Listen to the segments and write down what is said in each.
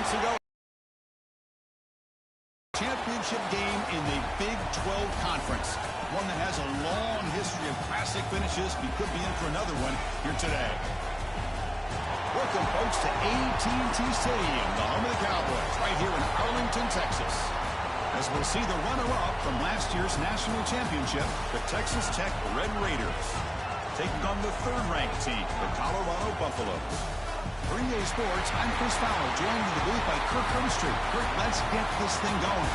moments ago. Championship game in the Big 12 Conference. One that has a long history of classic finishes. We could be in for another one here today. Welcome, folks, to AT&T Stadium, the home of the Cowboys, right here in Arlington, Texas. As we'll see the runner-up from last year's national championship, the Texas Tech Red Raiders, taking on the third-ranked team, the Colorado Buffaloes. 3A Sports, I'm Chris Fowler, joined in the booth by Kirk Hermstreet. Kirk, let's get this thing going.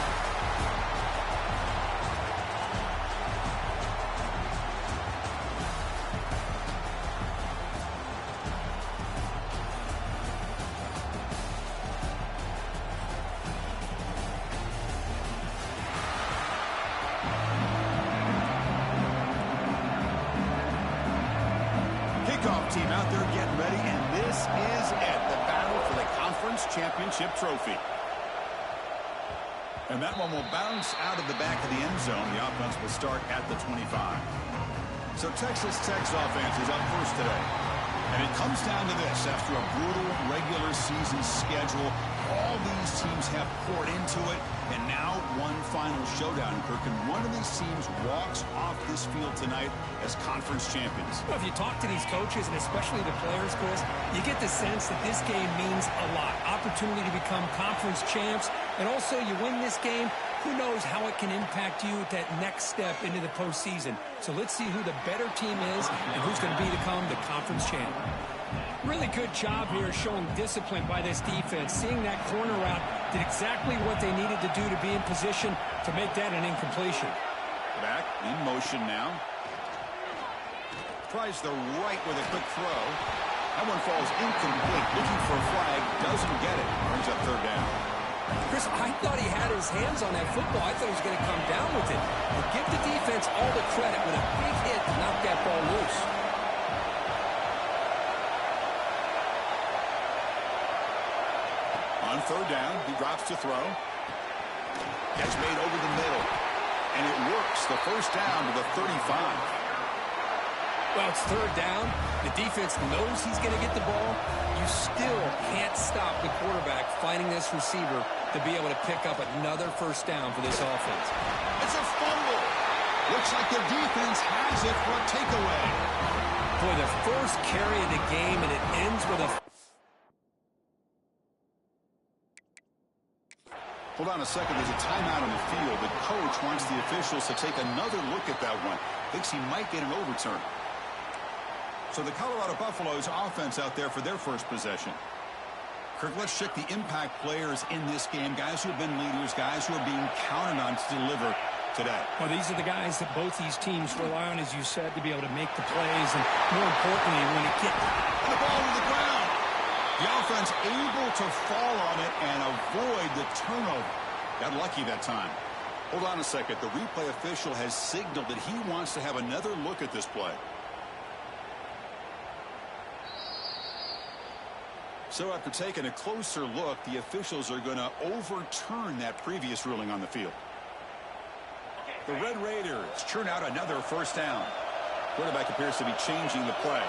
Kickoff team out there getting ready, and this is it, the battle for the conference championship trophy. And that one will bounce out of the back of the end zone. The offense will start at the 25. So Texas Tech's offense is up first today. And it comes down to this. After a brutal regular season schedule, all these teams have poured into it. And now one final showdown, Kirk. And one of these teams walks off this field tonight as conference champions. Well, if you talk to these coaches, and especially the players, Chris, you get the sense that this game means a lot. Opportunity to become conference champs. And also, you win this game, who knows how it can impact you at that next step into the postseason. So let's see who the better team is and who's going to become the conference champ. Really good job here showing discipline by this defense. Seeing that corner route, did exactly what they needed to do to be in position to make that an incompletion. Back in motion now. Tries the right with a quick throw. That one falls incomplete. Looking for a flag. Doesn't get it. Brings up third down. Chris, I thought he had his hands on that football. I thought he was going to come down with it. But give the defense all the credit with a big hit to knock that ball loose. On third down, he drops to throw. Catch made over the middle. And it works. The first down to the 35. Well, it's third down. The defense knows he's going to get the ball. You still can't stop the quarterback finding this receiver to be able to pick up another first down for this offense. It's a fumble. Looks like the defense has it for a takeaway. Boy, the first carry of the game, and it ends with a... Hold on a second. There's a timeout on the field. The coach wants the officials to take another look at that one. Thinks he might get an overturn. So the Colorado Buffaloes offense out there for their first possession. Kirk, let's check the impact players in this game. Guys who have been leaders, guys who are being counted on to deliver today. Well, these are the guys that both these teams rely on, as you said, to be able to make the plays. And more importantly, when it gets... And the ball to the ground. The offense able to fall on it and avoid the turnover. Got lucky that time. Hold on a second. The replay official has signaled that he wants to have another look at this play. So after taking a closer look, the officials are going to overturn that previous ruling on the field. The Red Raiders churn out another first down. Quarterback appears to be changing the play.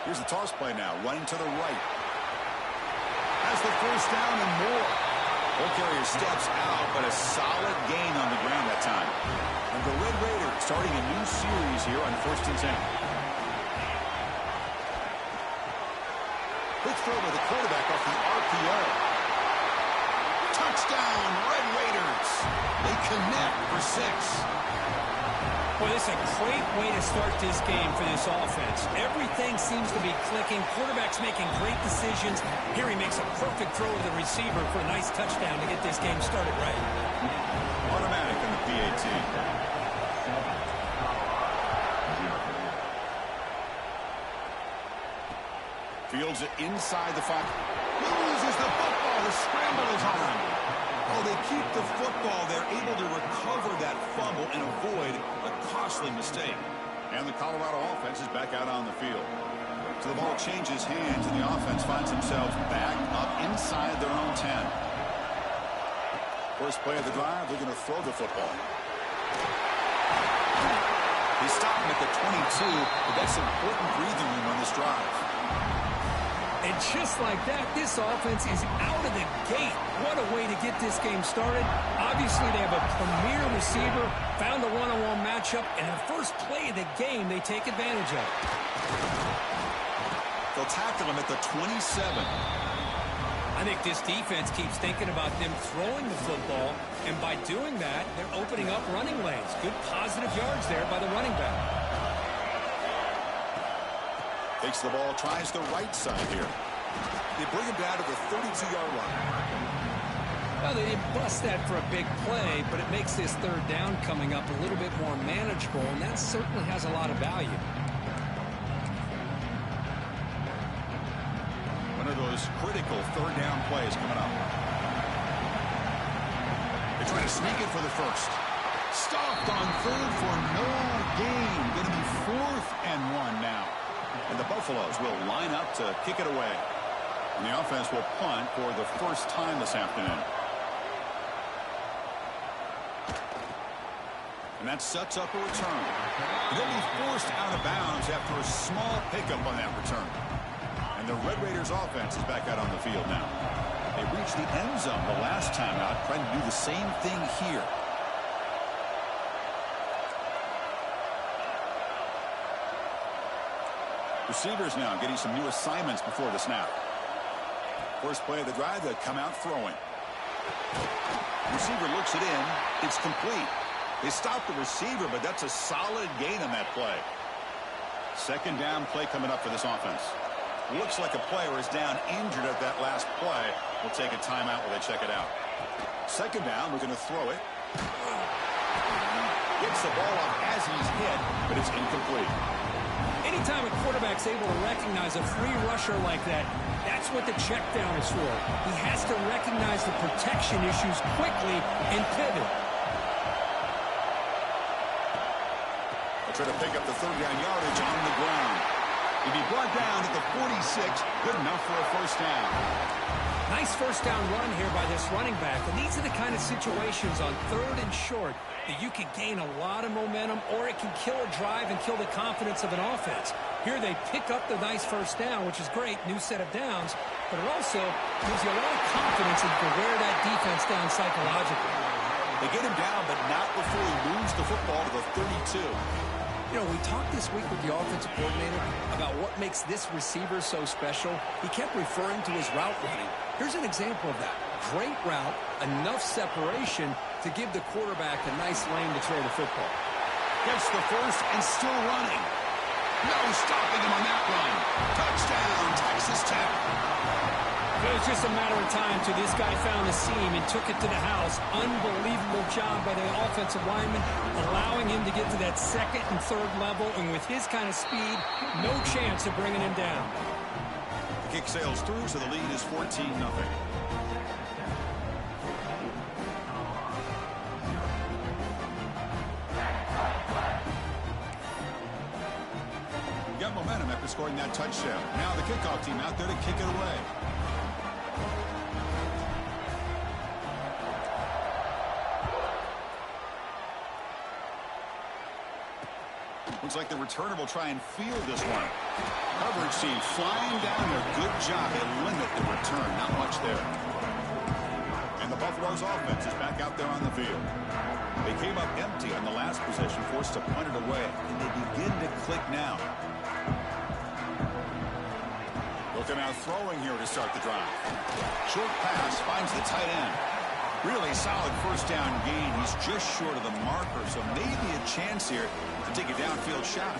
Here's the toss play now, running to the right. Has the first down and more. Ball carrier steps out, but a solid gain on the ground that time. And the Red Raiders starting a new series here on 1st and 10. Quick throw by the quarterback off the RPO. Touchdown, Red Raiders. They connect for 6. Well, this is a great way to start this game for this offense. Everything seems to be clicking. Quarterback's making great decisions. Here he makes a perfect throw to the receiver for a nice touchdown to get this game started right. Automatic in the PAT. Fields it inside the 5. He loses the football. The scramble is on. Oh, they keep the football. They're able to recover that fumble and avoid a costly mistake. And the Colorado offense is back out on the field. So the ball changes hands, and the offense finds themselves back up inside their own 10. First play of the drive, they're going to throw the football. They stop him at the 22, but that's important breathing room on this drive. And just like that, this offense is out of the gate. What a way to get this game started. Obviously, they have a premier receiver, found a one-on-one matchup, and the first play of the game they take advantage of. They'll tackle him at the 27. I think this defense keeps thinking about them throwing the football, and by doing that, they're opening up running lanes. Good positive yards there by the running back. Takes the ball, tries the right side here. They bring him down to the 32-yard line. Well, they didn't bust that for a big play, but it makes this third down coming up a little bit more manageable, and that certainly has a lot of value. One of those critical third down plays coming up. They try to sneak it for the first. Stopped on third for no gain. Going to be 4th and 1 now. And the Buffaloes will line up to kick it away. And the offense will punt for the first time this afternoon. And that sets up a return. And they'll be forced out of bounds after a small pickup on that return. And the Red Raiders offense is back out on the field now. They reached the end zone the last time out, trying to do the same thing here. Receivers now getting some new assignments before the snap. First play of the drive, they come out throwing. Receiver looks it in. It's complete. They stop the receiver, but that's a solid gain on that play. Second down play coming up for this offense. Looks like a player is down injured at that last play. We'll take a timeout while they check it out. Second down, we're going to throw it. Gets the ball off as he's hit, but it's incomplete. Anytime a quarterback's able to recognize a free rusher like that, that's what the check down is for. He has to recognize the protection issues quickly and pivot. They'll try to pick up the third down yardage on the ground. He'll be brought down at the 46, good enough for a first down. Nice first down run here by this running back. And these are the kind of situations on third and short that you can gain a lot of momentum, or it can kill a drive and kill the confidence of an offense. Here they pick up the nice first down, which is great, new set of downs, but it also gives you a lot of confidence in to wear that defense down psychologically. They get him down, but not before he moves the football to the 32. You know, we talked this week with the offensive coordinator about what makes this receiver so special. He kept referring to his route running. Here's an example of that. Great route, enough separation to give the quarterback a nice lane to throw the football. Gets the first and still running. No stopping him on that run. Touchdown, Texas Tech. It was just a matter of time till this guy found a seam and took it to the house. Unbelievable job by the offensive lineman, allowing him to get to that second and third level, and with his kind of speed, no chance of bringing him down. The kick sails through, so the lead is 14-0. Got momentum after scoring that touchdown. Now the kickoff team out there to kick it away. Looks like the returner will try and field this one. Coverage team flying down there. Good job. They limit the return. Not much there. And the Buffaloes offense is back out there on the field. They came up empty on the last possession, forced to punt it away. And they begin to click now. Looking out throwing here to start the drive. Short pass finds the tight end. Really solid first down gain. He's just short of the marker, so maybe a chance here to take a downfield shot.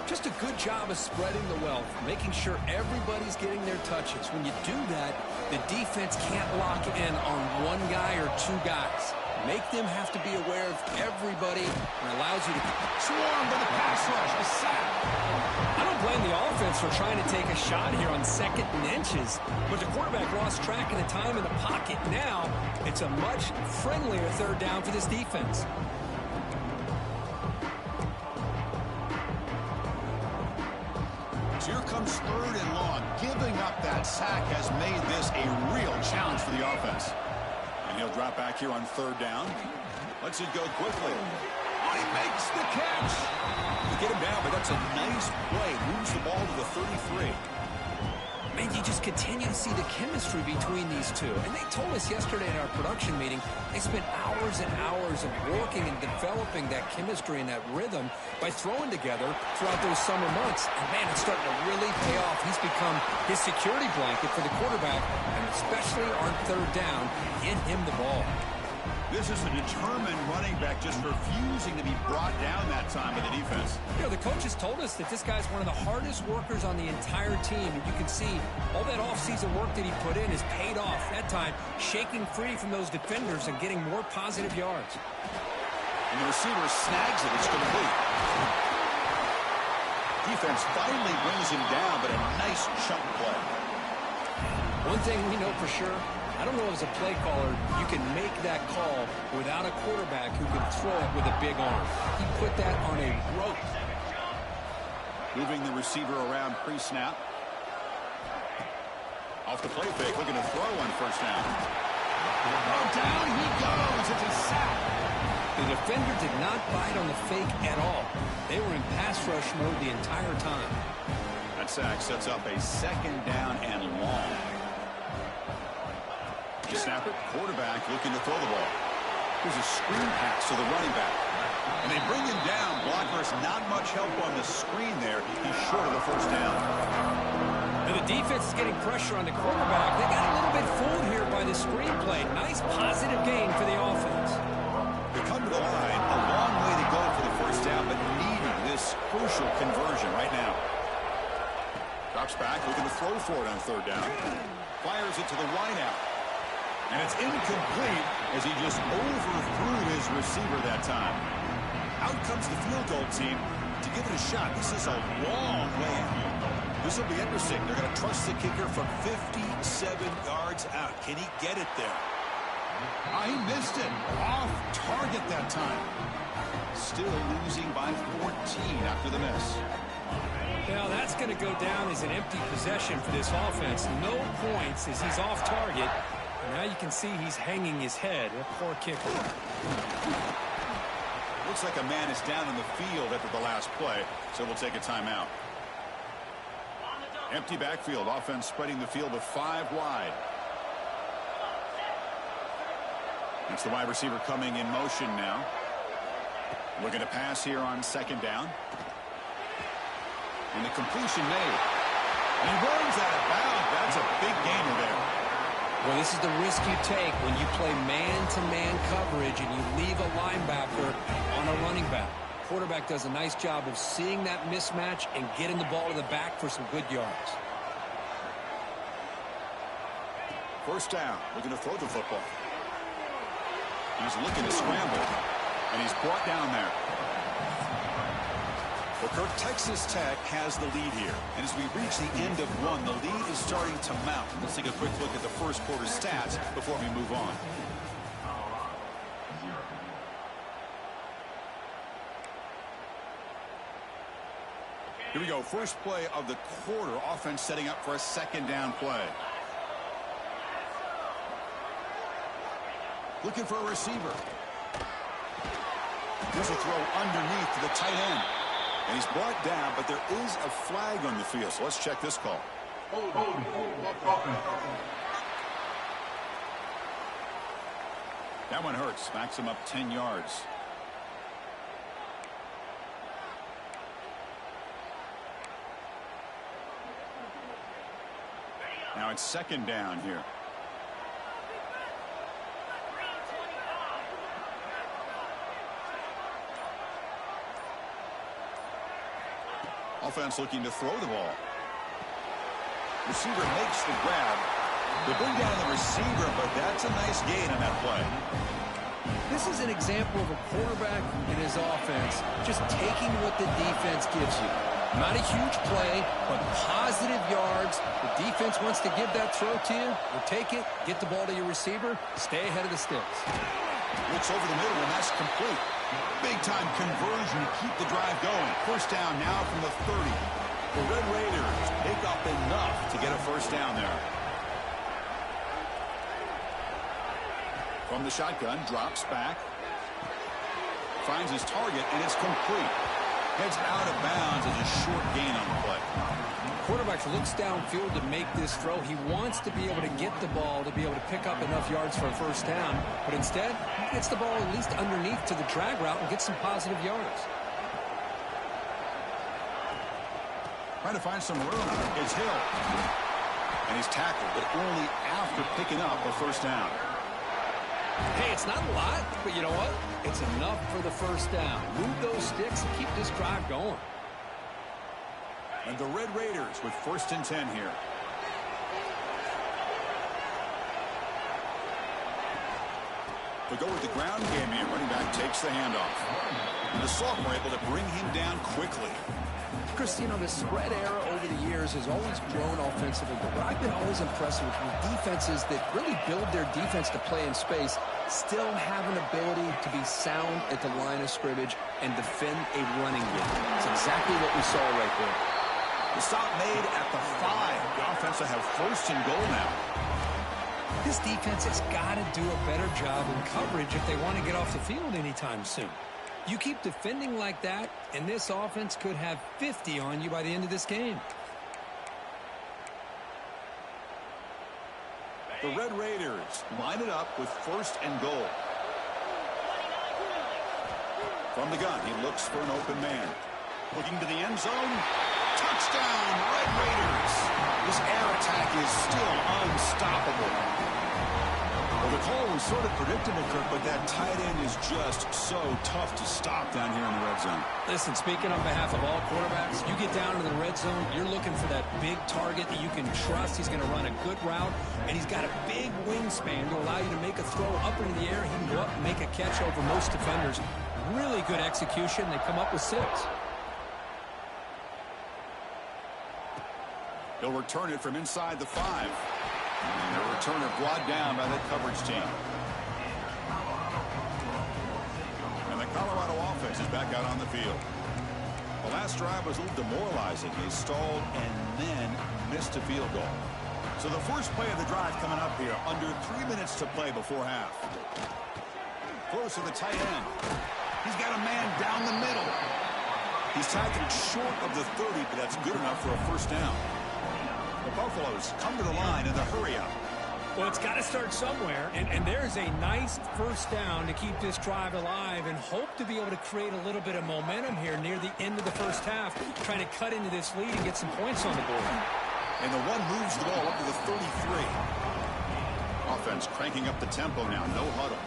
Just a good job of spreading the wealth, making sure everybody's getting their touches. When you do that, the defense can't lock in on one guy or two guys. Make them have to be aware of everybody, and allows you to swarm by the pass rush. A sack. I don't blame the offense for trying to take a shot here on second and inches, but the quarterback lost track of the time in the pocket. Now it's a much friendlier third down for this defense. So here comes third and long. Giving up that sack has made this a real challenge for the offense. And he'll drop back here on third down. Lets it go quickly. he makes the catch. To get him down, but that's a nice play. Moves the ball to the 33. Man, you just continue to see the chemistry between these two. And they told us yesterday in our production meeting, they spent hours and hours of working and developing that chemistry and that rhythm by throwing together throughout those summer months. And, man, it's starting to really pay off. He's become his security blanket for the quarterback, and especially on third down, get him the ball. This is a determined running back just refusing to be brought down that time by the defense. You know, the coaches told us that this guy's one of the hardest workers on the entire team. And you can see all that offseason work that he put in has paid off. That time, shaking free from those defenders and getting more positive yards. And the receiver snags it. It's complete. Defense finally brings him down, but a nice chunk play. One thing we know for sure, I don't know as a play caller, you can make that call without a quarterback who can throw it with a big arm. He put that on a rope. Moving the receiver around pre-snap. Off the play fake, looking to throw on first down. Oh, down he goes. It's a sack. The defender did not bite on the fake at all. They were in pass rush mode the entire time. That sack sets up a second down and long. Snap it, quarterback looking to throw the ball. Here's a screen pass to the running back. And they bring him down. Blockers not much help on the screen there. He's short of the first down. And the defense is getting pressure on the quarterback. They got a little bit fooled here by the screen play. Nice positive gain for the offense. They come to the line. A long way to go for the first down, but needing this crucial conversion right now. Drops back, looking to throw for it on third down. Fires it to the wideout. And it's incomplete as he just overthrew his receiver that time. Out comes the field goal team to give it a shot. This is a long way out. This will be interesting. They're going to trust the kicker from 57 yards out. Can he get it there? He missed it. Off target that time. Still losing by 14 after the miss. Now that's going to go down as an empty possession for this offense. No points as he's off target. Now you can see he's hanging his head. A poor kicker. Looks like a man is down in the field after the last play, so we'll take a timeout. Empty backfield. Offense spreading the field with 5 wide. It's the wide receiver coming in motion now. Looking to pass here on second down. And the completion made. And he runs out of bounds. That's a big gainer there. Well, this is the risk you take when you play man-to-man coverage and you leave a linebacker on a running back. Quarterback does a nice job of seeing that mismatch and getting the ball to the back for some good yards. First down, looking to throw the football. He's looking to scramble, and he's brought down there. Well, Kirk, Texas Tech has the lead here. And as we reach the end of one, the lead is starting to mount. Let's take a quick look at the first quarter stats before we move on. Here we go. First play of the quarter. Offense setting up for a second down play. Looking for a receiver. Here's a throw underneath to the tight end. And he's brought down, but there is a flag on the field. So let's check this call. That one hurts. Backs him up 10 yards. Now it's second down here. Offense looking to throw the ball. Receiver makes the grab. They bring down the receiver, but that's a nice gain on that play. This is an example of a quarterback in his offense just taking what the defense gives you. Not a huge play, but positive yards. The defense wants to give that throw to you. You take it, get the ball to your receiver, stay ahead of the sticks. Looks over the middle, and that's complete. Big-time conversion to keep the drive going. First down now from the 30. The Red Raiders pick up enough to get a first down there. From the shotgun, drops back. Finds his target, and it's complete. Heads out of bounds as a short gain on the play. Quarterback looks downfield to make this throw. He wants to be able to get the ball to be able to pick up enough yards for a first down, but instead, he gets the ball at least underneath to the drag route and gets some positive yards. Trying to find some room. It's Hill. And he's tackled, but only after picking up a first down. Hey, it's not a lot, but you know what? It's enough for the first down. Move those sticks and keep this drive going. And the Red Raiders with 1st and 10 here. They go with the ground game here. Running back takes the handoff. And the sophomore able to bring him down quickly. Chris, you know, the spread era over the years has always grown offensively, but what I've been always impressed with defenses that really build their defense to play in space still have an ability to be sound at the line of scrimmage and defend a running game. It's exactly what we saw right there. The stop made at the 5. The offense will have 1st and goal now. This defense has got to do a better job in coverage if they want to get off the field anytime soon. You keep defending like that, and this offense could have 50 on you by the end of this game. The Red Raiders line it up with 1st and goal. From the gun, he looks for an open man. Looking to the end zone. Touchdown, Red Raiders. This air attack is still unstoppable. Well, the call was sort of predictable, Kirk, but that tight end is just so tough to stop down here in the red zone. Listen, speaking on behalf of all quarterbacks, you get down into the red zone, you're looking for that big target that you can trust. He's going to run a good route, and he's got a big wingspan to allow you to make a throw up into the air. He can go up and make a catch over most defenders. Really good execution. They come up with 6. He'll return it from inside the 5. And the returner brought down by that coverage team. And the Colorado offense is back out on the field. The last drive was a little demoralizing. They stalled and then missed a field goal. So the first play of the drive coming up here. Under 3 minutes to play before half. Close to the tight end. He's got a man down the middle. He's tackled short of the 30, but that's good enough for a first down. The Buffaloes come to the line in the hurry-up. Well, it's got to start somewhere, and there's a nice first down to keep this drive alive and hope to be able to create a little bit of momentum here near the end of the first half, trying to cut into this lead and get some points on the board. And the one moves the ball up to the 33. Offense cranking up the tempo now, no huddle.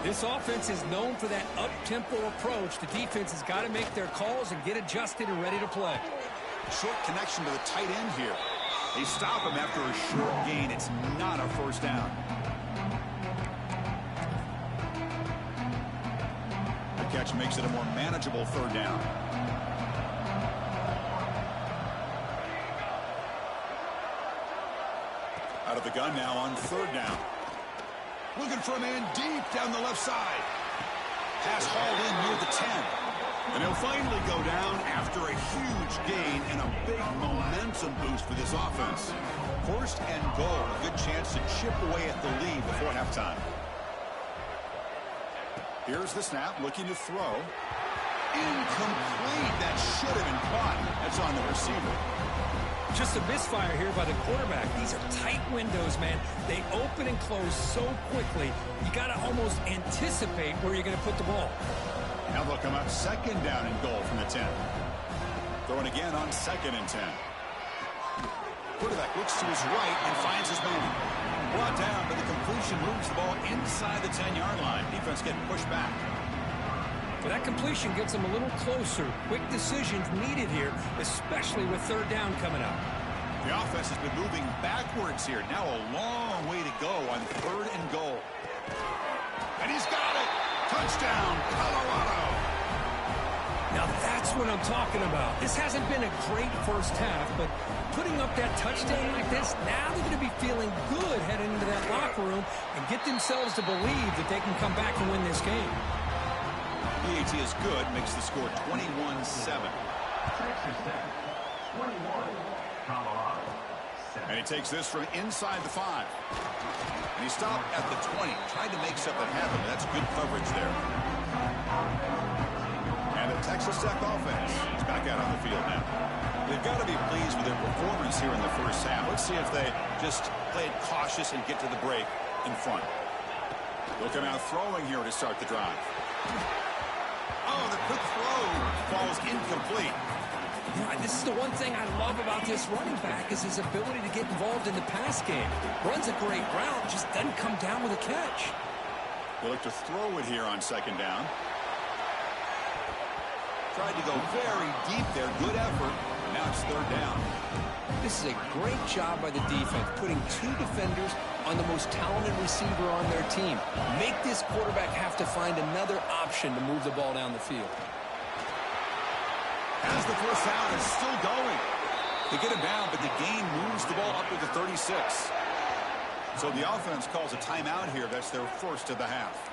This offense is known for that up-tempo approach. The defense has got to make their calls and get adjusted and ready to play. Short connection to the tight end here. They stop him after a short gain. It's not a first down. The catch makes it a more manageable 3rd down. Out of the gun now on 3rd down. Looking for a man deep down the left side. Pass hauled in near the 10. And he'll finally go down after a huge gain and a big momentum boost for this offense. 1st and goal. A good chance to chip away at the lead before halftime. Here's the snap, looking to throw. Incomplete. That should have been caught. That's on the receiver. Just a misfire here by the quarterback. These are tight windows, man. They open and close so quickly. You got to almost anticipate where you're going to put the ball. Now they'll come out 2nd down and goal from the 10. Throwing again on 2nd and 10. Quarterback looks to his right and finds his man. Brought down, but the completion moves the ball inside the 10-yard line. Defense getting pushed back. But that completion gets them a little closer. Quick decisions needed here, especially with 3rd down coming up. The offense has been moving backwards here. Now a long way to go on 3rd and goal. And he's got it. Touchdown, Colorado. Now that's what I'm talking about. This hasn't been a great first half, but putting up that touchdown like this, now they're going to be feeling good heading into that locker room and get themselves to believe that they can come back and win this game. PAT is good, makes the score 21-7. And he takes this from inside the 5. And he stopped at the 20. Tried to make something happen, but that's good coverage there. And the Texas Tech offense is back out on the field now. They've got to be pleased with their performance here in the first half. Let's see if they just play it cautious and get to the break in front. Looking out throwing here to start the drive. Oh, the quick throw falls incomplete. This is the one thing I love about this running back is his ability to get involved in the pass game. Runs a great route, just doesn't come down with a catch. They look to throw it here on second down. Tried to go very deep there. Good effort. Now it's third down. This is a great job by the defense, putting two defenders on the most talented receiver on their team. Make this quarterback have to find another option to move the ball down the field. As the first down is still going. They get him down, but the gain moves the ball up to the 36. So the offense calls a timeout here. That's their first of the half.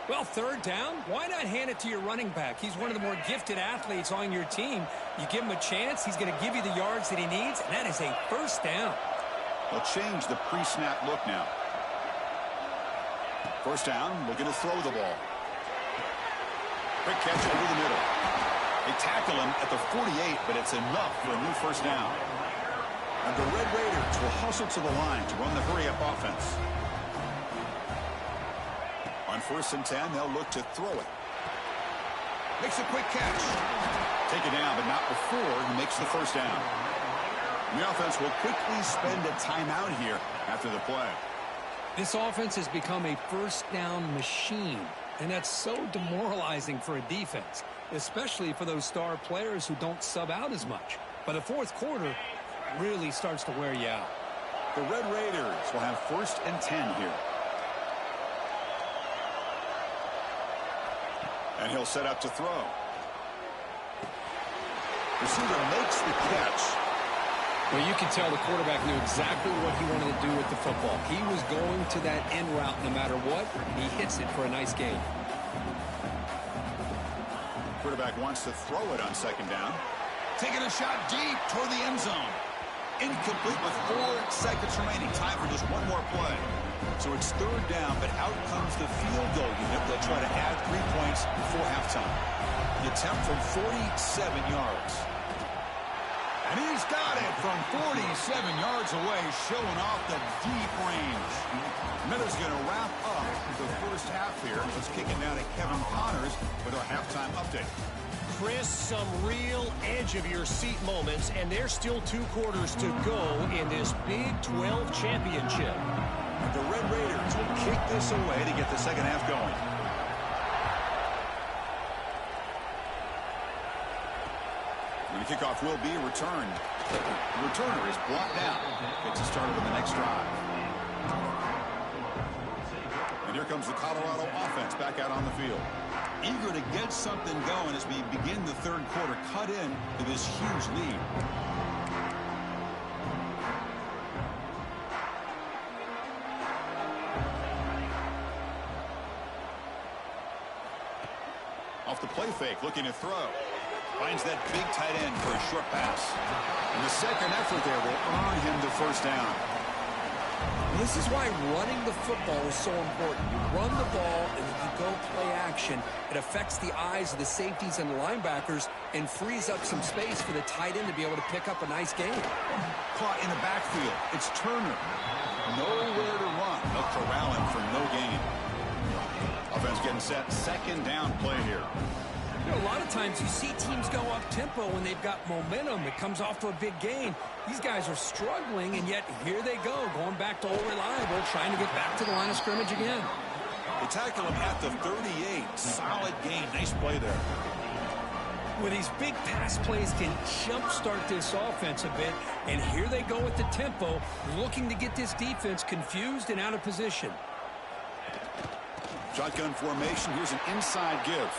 Well, third down, why not hand it to your running back? He's one of the more gifted athletes on your team. You give him a chance, he's going to give you the yards that he needs, and that is a first down. They'll change the pre-snap look now. First down, looking to throw the ball. Quick catch over the middle. They tackle him at the 48, but it's enough for a new first down. And the Red Raiders will hustle to the line to run the hurry-up offense. On 1st and 10, they'll look to throw it. Makes a quick catch. Take it down, but not before he makes the first down. The offense will quickly spend a timeout here after the play. This offense has become a first down machine, and that's so demoralizing for a defense, especially for those star players who don't sub out as much. By the fourth quarter, it really starts to wear you out. The Red Raiders will have 1st and 10 here. And he'll set up to throw. Receiver makes the catch. Well, you can tell the quarterback knew exactly what he wanted to do with the football. He was going to that end route no matter what. He hits it for a nice gain. Quarterback wants to throw it on second down. Taking a shot deep toward the end zone. Incomplete with 4 seconds remaining. Time for just one more play. So it's third down, but out comes the field goal unit. They'll try to add 3 points before halftime. The attempt from 47 yards. And he's got it from 47 yards away, showing off the deep range. Miller's going to wrap up the first half here. Let's kick it down to Kevin Connors with our halftime update. Chris, some real edge-of-your-seat moments, and there's still 2 quarters to go in this Big 12 championship. The Red Raiders will kick this away to get the second half going. And the kickoff will be returned. The returner is blocked down. Gets it started on the next drive. And here comes the Colorado offense back out on the field. Eager to get something going as we begin the third quarter. Cut in to this huge lead. Off the play fake, looking to throw. Finds that big tight end for a short pass. And the second effort there will earn him the first down. This is why running the football is so important. You run the ball and then you go play action. It affects the eyes of the safeties and the linebackers and frees up some space for the tight end to be able to pick up a nice gain. Caught in the backfield. It's Turner. Nowhere to run. They'll corral him for no gain. Offense getting set. Second down play here. You know, a lot of times you see teams go up-tempo when they've got momentum. It comes off for a big gain. These guys are struggling, and yet here they go, going back to old reliable, trying to get back to the line of scrimmage again. They tackle him at the 38. Solid gain. Nice play there. Well, these big pass plays can jumpstart this offense a bit, and here they go with the tempo, looking to get this defense confused and out of position. Shotgun formation. Here's an inside give.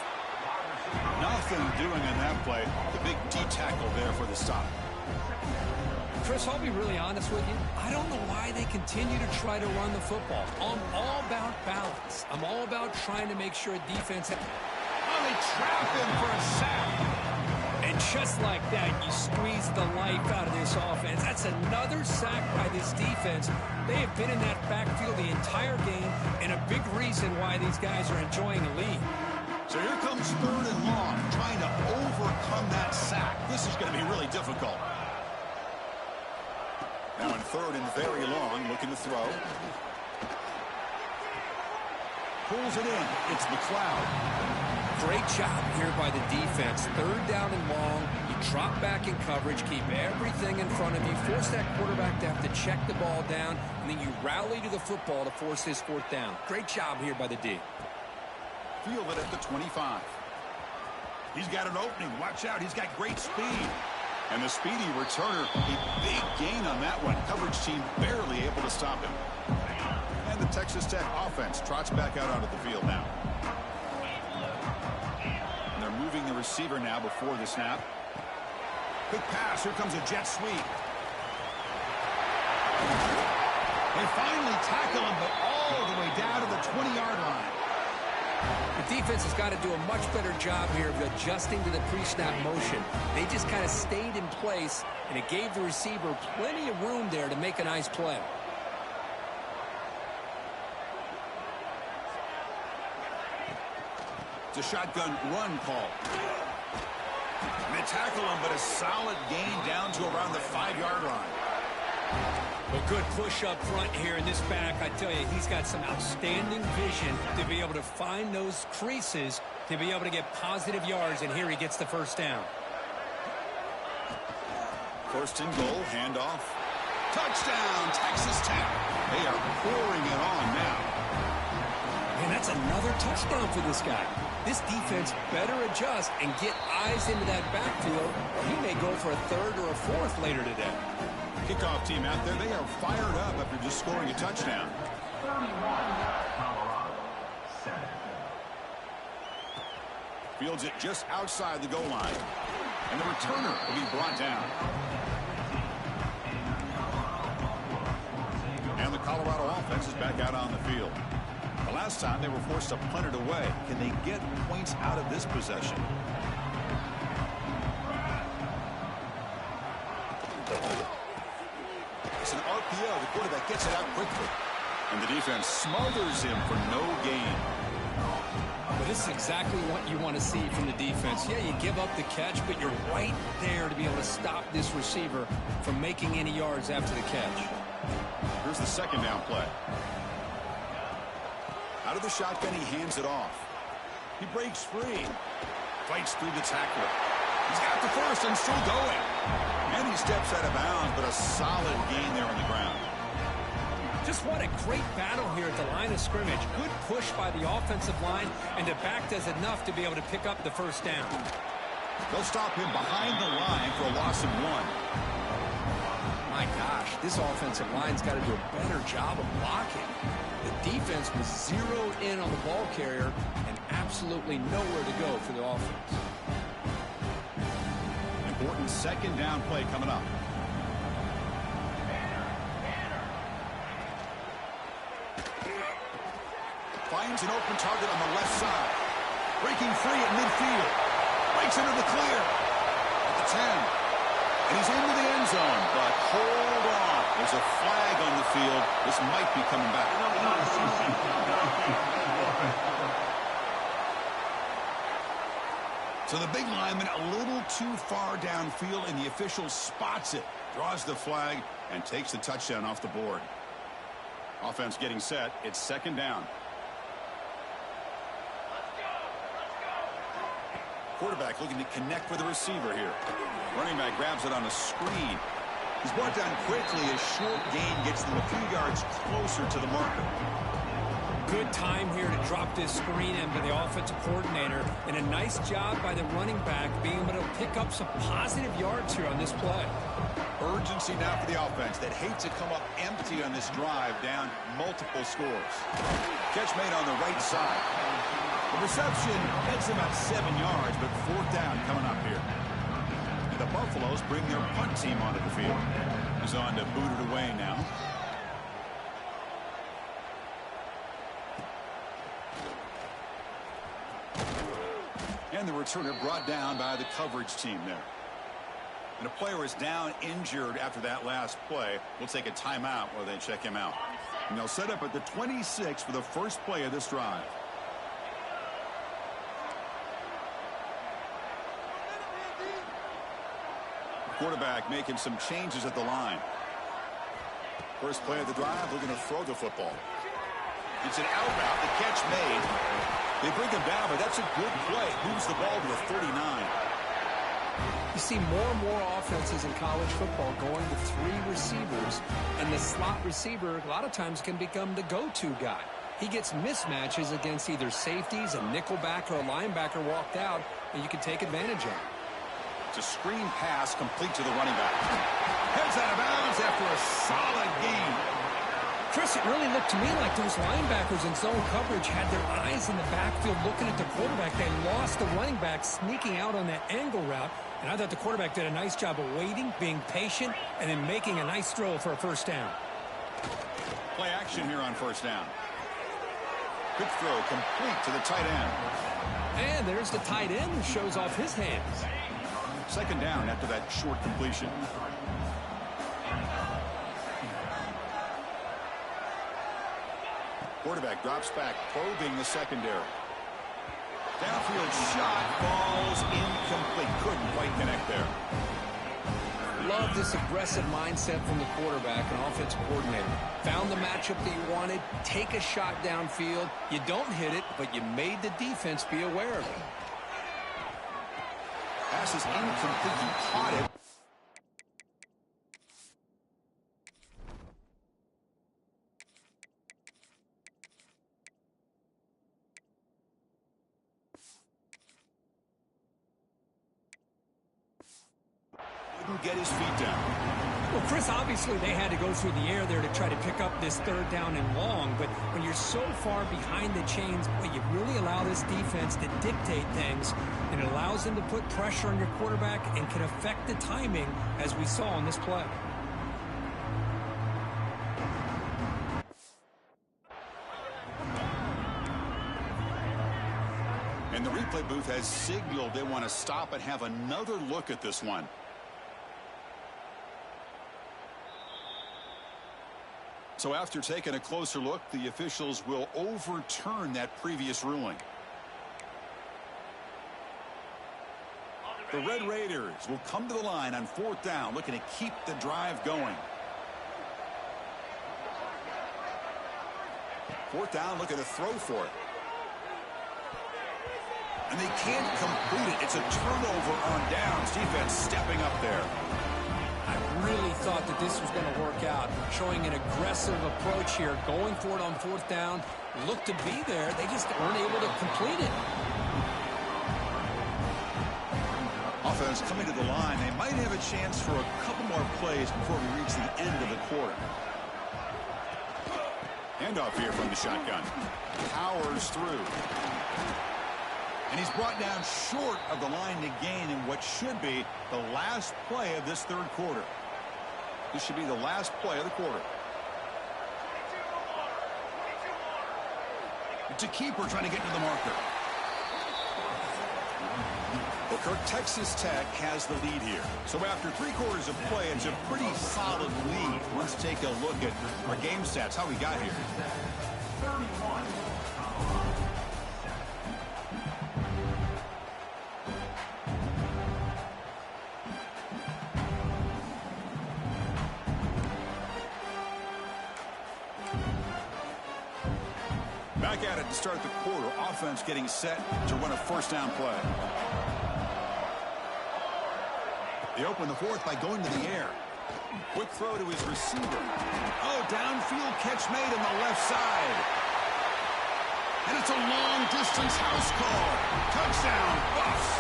Nothing doing in that play. The big D tackle there for the stop. Chris, I'll be really honest with you. I don't know why they continue to try to run the football. I'm all about balance. I'm all about trying to make sure a defense... Oh, they trap him for a sack. And just like that, you squeeze the life out of this offense. That's another sack by this defense. They have been in that backfield the entire game, and a big reason why these guys are enjoying a lead. So here comes 3rd and long, trying to overcome that sack. This is going to be really difficult. Now in 3rd and very long, looking to throw. Pulls it in. It's McLeod. Great job here by the defense. 3rd down and long. You drop back in coverage, keep everything in front of you, force that quarterback to have to check the ball down, and then you rally to the football to force this 4th down. Great job here by the D. Field it at the 25. He's got an opening. Watch out. He's got great speed. And the speedy returner, a big gain on that one. Coverage team barely able to stop him. And the Texas Tech offense trots back out onto the field now. And they're moving the receiver now before the snap. Quick pass. Here comes a jet sweep. They finally tackle him, but all the way down to the 20-yard line. The defense has got to do a much better job here of adjusting to the pre-snap motion. They just kind of stayed in place, and it gave the receiver plenty of room there to make a nice play. It's a shotgun run call. And they tackle him, but a solid gain down to around the 5-yard line. A good push up front here in this back. I tell you, he's got some outstanding vision to be able to find those creases, to be able to get positive yards, and here he gets the 1st down. 1st and goal, handoff. Touchdown, Texas Tech. They are pouring it on now. And that's another touchdown for this guy. This defense better adjust and get eyes into that backfield, or he may go for a 3rd or a 4th later today. Kickoff team out there, they are fired up after just scoring a touchdown. Fields it just outside the goal line. And the returner will be brought down. And the Colorado offense is back out on the field. The last time they were forced to punt it away. Can they get points out of this possession? It's an RPO. The quarterback gets it out quickly. And the defense smothers him for no gain. Well, this is exactly what you want to see from the defense. Yeah, you give up the catch, but you're right there to be able to stop this receiver from making any yards after the catch. Here's the 2nd down play. Out of the shotgun, he hands it off. He breaks free. Fights through the tackler. He's got the 1st and still going. And he steps out of bounds, but a solid gain there on the ground. Just what a great battle here at the line of scrimmage. Good push by the offensive line, and the back does enough to be able to pick up the 1st down. They'll stop him behind the line for a loss of 1. My gosh, this offensive line's got to do a better job of blocking. The defense was zeroed in on the ball carrier and absolutely nowhere to go for the offense. Important 2nd down play coming up. Finds an open target on the left side. Breaking free at midfield. Breaks into the clear. At the 10. And he's into the end zone. But hold on. There's a flag on the field. This might be coming back. So the big lineman a little too far downfield, and the official spots it. Draws the flag and takes the touchdown off the board. Offense getting set. It's 2nd down. Quarterback looking to connect with the receiver here. Running back grabs it on a screen. He's brought down quickly. A short gain gets them a few yards closer to the marker. Good time here to drop this screen into the offensive coordinator, and a nice job by the running back being able to pick up some positive yards here on this play. Urgency now for the offense that hates to come up empty on this drive, down multiple scores. Catch made on the right side. The reception gets about 7 yards, but 4th down coming up here. And the Buffaloes bring their punt team onto the field. He's on to boot it away now. And the returner brought down by the coverage team there. And a player is down injured after that last play. We'll take a timeout while they check him out. And they'll set up at the 26 for the first play of this drive. Quarterback making some changes at the line. First play of the drive, we're going to throw the football. It's an out route, the catch made. They bring him down, but that's a good play. Moves the ball to the 39. You see more and more offenses in college football going to 3 receivers, and the slot receiver a lot of times can become the go-to guy. He gets mismatches against either safeties, a nickelback, or a linebacker walked out, and you can take advantage of it. It's a screen pass complete to the running back. Heads out of bounds after a solid gain. Chris, it really looked to me like those linebackers in zone coverage had their eyes in the backfield looking at the quarterback. They lost the running back sneaking out on that angle route, and I thought the quarterback did a nice job of waiting, being patient, and then making a nice throw for a first down. Play action here on first down. Good throw, complete to the tight end. And there's the tight end who shows off his hands. Second down after that short completion. Quarterback drops back, probing the secondary. Downfield shot falls incomplete. Couldn't quite connect there. Love this aggressive mindset from the quarterback and offensive coordinator. Found the matchup that you wanted. Take a shot downfield. You don't hit it, but you made the defense be aware of it. Pass is incomplete. He caught it. Couldn't get his feet down. Well, Chris, obviously they had to go through the air there to try to pick up this third down and long, but when you're so far behind the chains, well, you really allow this defense to dictate things, and it allows them to put pressure on your quarterback and can affect the timing, as we saw on this play. And the replay booth has signaled they want to stop and have another look at this one. So after taking a closer look, the officials will overturn that previous ruling. The Red Raiders will come to the line on fourth down, looking to keep the drive going. Fourth down, looking to throw for it. And they can't complete it. It's a turnover on downs. Defense stepping up there. I really thought that this was going to work out, showing an aggressive approach here, going for it on fourth down. Looked to be there. They just weren't able to complete it. Offense coming to the line. They might have a chance for a couple more plays before we reach the end of the quarter. Handoff here from the shotgun. Powers through. And he's brought down short of the line to gain in what should be the last play of this third quarter. This should be the last play of the quarter. It's a keeper trying to get to the marker. Well, Kirk, Texas Tech has the lead here. So after 3 quarters of play, it's a pretty solid lead. Let's take a look at our game stats, how we got here. 31. Back at it to start the quarter. Offense getting set to run a first down play. They open the fourth by going to the air. Quick throw to his receiver. Oh, downfield catch made on the left side. And it's a long-distance house call. Touchdown, Buffs.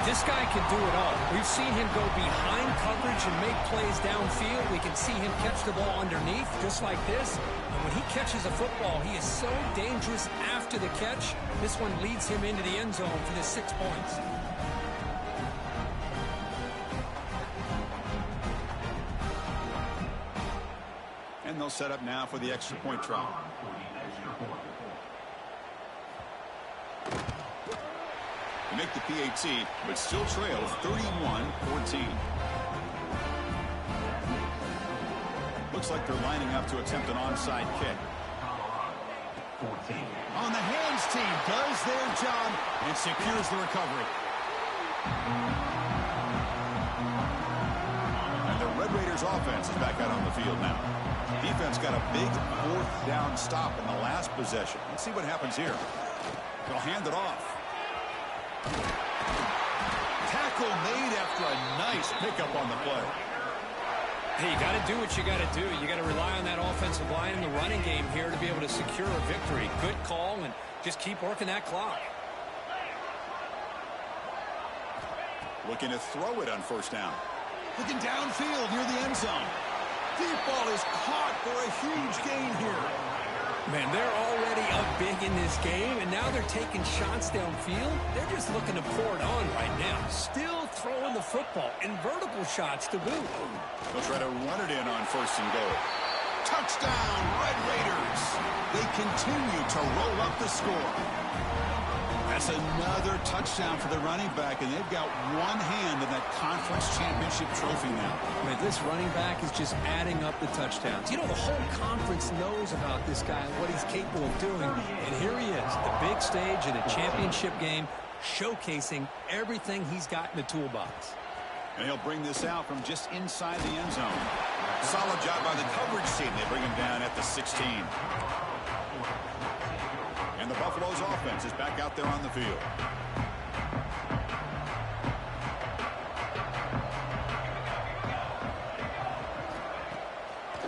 This guy can do it all. We've seen him go behind coverage and make plays downfield. We can see him catch the ball underneath, just like this. And when he catches a football, he is so dangerous after the catch. This one leads him into the end zone for the 6 points. And they'll set up now for the extra point try. They make the PAT, but still trail 31-14. Looks like they're lining up to attempt an onside kick. On the hands team does their job and secures the recovery. Raiders offense is back out on the field now. Defense got a big fourth down stop in the last possession. Let's see what happens here. They'll hand it off. Tackle made after a nice pickup on the play. Hey, you got to do what you got to do. You got to rely on that offensive line in the running game here to be able to secure a victory. Good call, and just keep working that clock. Looking to throw it on first down. Looking downfield near the end zone. Deep ball is caught for a huge gain here. Man, they're already up big in this game, and now they're taking shots downfield. They're just looking to pour it on right now. Still throwing the football, and vertical shots to boot. They'll try to run it in on first and goal. Touchdown, Red Raiders. They continue to roll up the score. That's another touchdown for the running back, and they've got one hand in that conference championship trophy now. Man, this running back is just adding up the touchdowns. You know, the whole conference knows about this guy and what he's capable of doing. And here he is, the big stage in a championship game, showcasing everything he's got in the toolbox. And he'll bring this out from just inside the end zone. Solid job by the coverage team. They bring him down at the 16. And the Buffalo's offense is back out there on the field.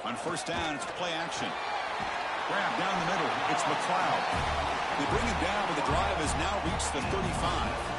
On first down, it's play action. Grab down the middle. It's McLeod. They bring him down, but the drive has now reached the 35.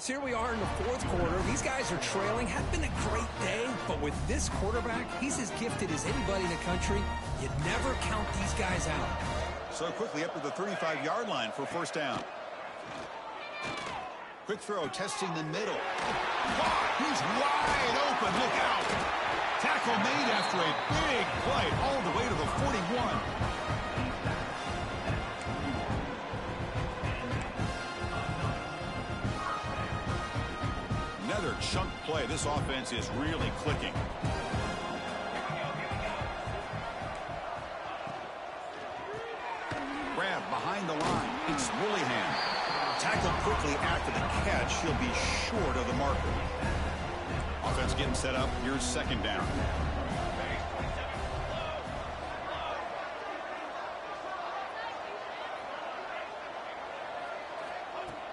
Here we are in the fourth quarter. These guys are trailing. Had been a great day, but with this quarterback, he's as gifted as anybody in the country. You never count these guys out. So quickly up to the 35-yard line for first down. Quick throw, testing the middle. He's wide open. Look out. Tackle made after a big play all the way to the 41. Another chunk play. This offense is really clicking. Grab behind the line. It's Willingham. Tackle quickly after the catch. He'll be short of the marker. Offense getting set up. Here's second down.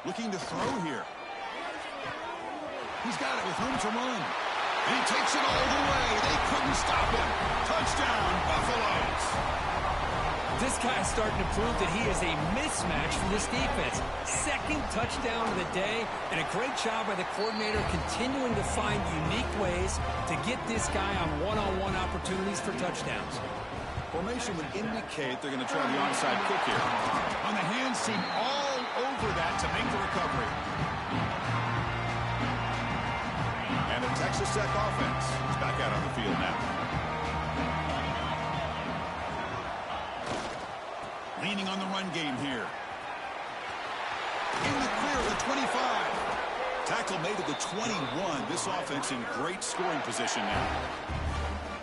Looking to throw here. He's got it with room to run. And he takes it all the way. They couldn't stop him. Touchdown, Buffaloes. This guy's starting to prove that he is a mismatch for this defense. Second touchdown of the day, and a great job by the coordinator continuing to find unique ways to get this guy on one-on-one opportunities for touchdowns. Formation would indicate they're going to try the onside kick here. On the hands team all over that to make the recovery. And the Texas Tech offense is back out on the field now. Leaning on the run game here. In the clear of the 25. Tackle made at the 21. This offense in great scoring position now.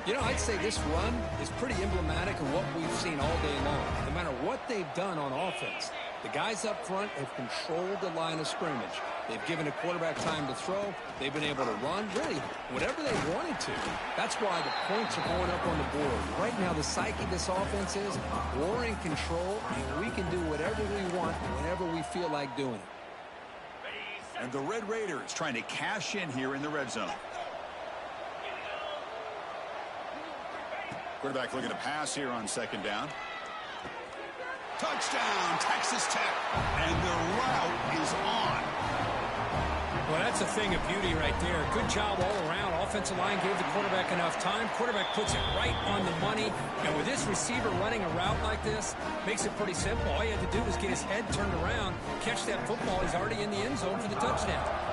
You know, I'd say this run is pretty emblematic of what we've seen all day long. No matter what they've done on offense, the guys up front have controlled the line of scrimmage. They've given a quarterback time to throw. They've been able to run, really, whatever they wanted to. That's why the points are going up on the board. Right now, the psyche of this offense is we're in control, and we can do whatever we want whenever we feel like doing it. And the Red Raiders trying to cash in here in the red zone. Quarterback looking to pass here on second down. Touchdown, Texas Tech. And the route is on. Well, that's a thing of beauty right there. Good job all around. Offensive line gave the quarterback enough time. Quarterback puts it right on the money. And with this receiver running a route like this, makes it pretty simple. All you had to do was get his head turned around, catch that football. He's already in the end zone for the touchdown.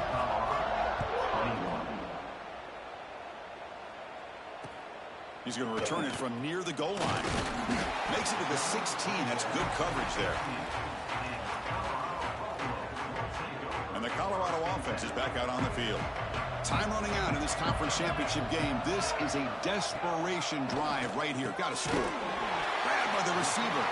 He's going to return it from near the goal line. Makes it to the 16. That's good coverage there. And the Colorado offense is back out on the field. Time running out in this conference championship game. This is a desperation drive right here. Got to score. Grabbed by the receiver.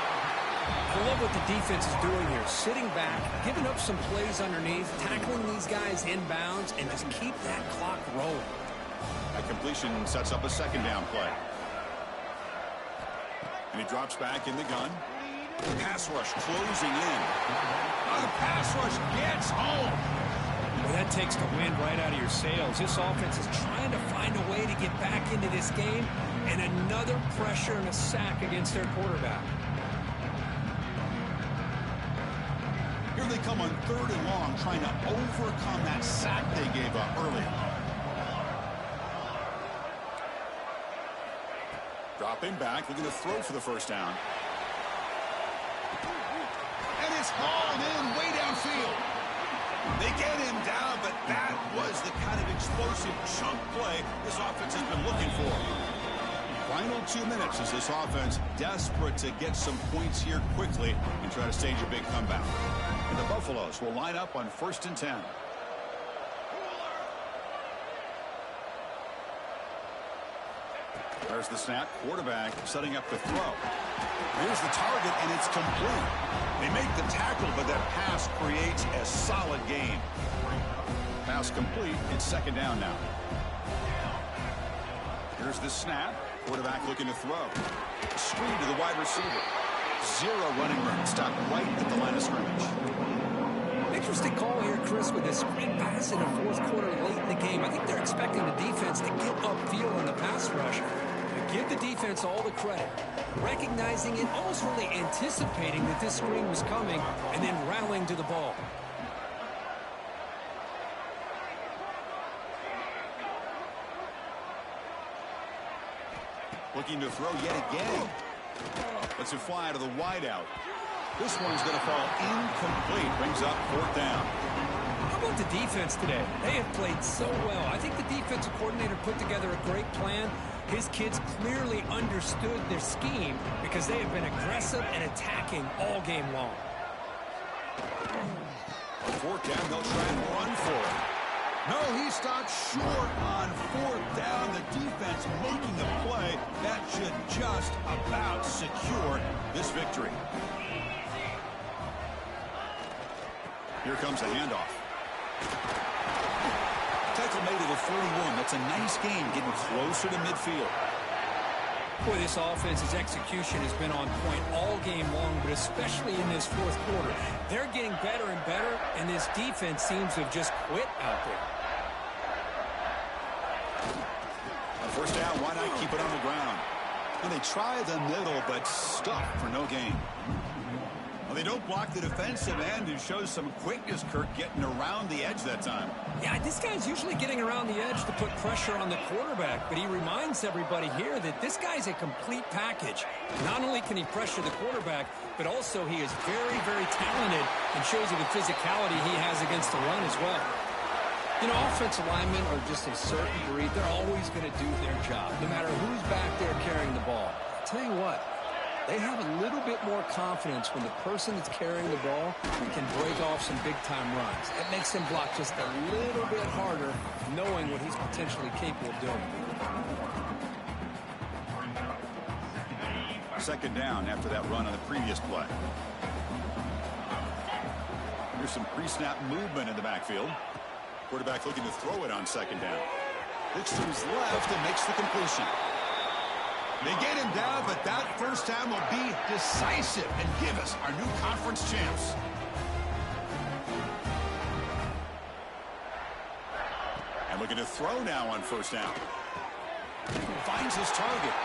I love what the defense is doing here. Sitting back, giving up some plays underneath, tackling these guys inbounds, and just keep that clock rolling. That completion sets up a second down play. And he drops back in the gun. Pass rush closing in. The pass rush gets home. Well, that takes the wind right out of your sails. This offense is trying to find a way to get back into this game, and another pressure and a sack against their quarterback. Here they come on 3rd and long, trying to overcome that sack they gave up earlier. Dropping back, looking to throw for the first down. And it's hauled in way downfield. They get him down, but that was the kind of explosive chunk play this offense has been looking for. Final 2 minutes as this offense desperate to get some points here quickly and try to stage a big comeback. And the Buffaloes will line up on 1st and 10. There's the snap. Quarterback setting up the throw. Here's the target, and it's complete. They make the tackle, but that pass creates a solid gain. Pass complete. It's 2nd down now. Here's the snap. Quarterback looking to throw. Screen to the wide receiver. 0 running room. Stopped right at the line of scrimmage. Interesting call here, Chris, with this screen pass in the 4th quarter late in the game. I think they're expecting the defense to get upfield on the pass rush. Give the defense all the credit, recognizing it, almost really anticipating that this screen was coming, and then rallying to the ball. Looking to throw yet again. Lets it fly to the wideout. This one's going to fall incomplete. Brings up 4th down. How about the defense today? They have played so well. I think the defensive coordinator put together a great plan. His kids clearly understood their scheme because they have been aggressive and attacking all game long. On 4th down, they'll try and run for it. No, he stopped short on 4th down. The defense making the play that should just about secure this victory. Here comes the handoff. Tackle made it a 41. That's a nice game, getting closer to midfield. Boy, this offense's execution has been on point all game long, but especially in this 4th quarter. They're getting better and better, and this defense seems to have just quit out there. On 1st down, why not keep it on the ground? And they try the middle, but stuck for no gain. Well, they don't block the defensive end, who shows some quickness, Kirk, getting around the edge that time. Yeah, this guy's usually getting around the edge to put pressure on the quarterback, but he reminds everybody here that this guy's a complete package. Not only can he pressure the quarterback, but also he is very, very talented and shows you the physicality he has against the run as well. You know, offensive linemen are just a certain breed. They're always going to do their job, no matter who's back there carrying the ball. I'll tell you what, they have a little bit more confidence when the person that's carrying the ball can break off some big-time runs. It makes him block just a little bit harder, knowing what he's potentially capable of doing. Second down after that run on the previous play. Here's some pre-snap movement in the backfield. Quarterback looking to throw it on second down. Looks to his left and makes the completion. They get him down, but that first down will be decisive and give us our new conference champs. And looking to throw now on first down. Finds his target.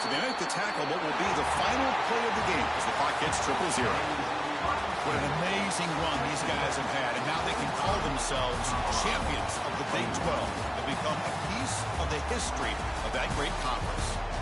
So they make the tackle what will be the final play of the game as the clock hits 0-0. What an amazing run these guys have had, and now they can call themselves champions of the Big 12 and become a piece of the history of that great conference.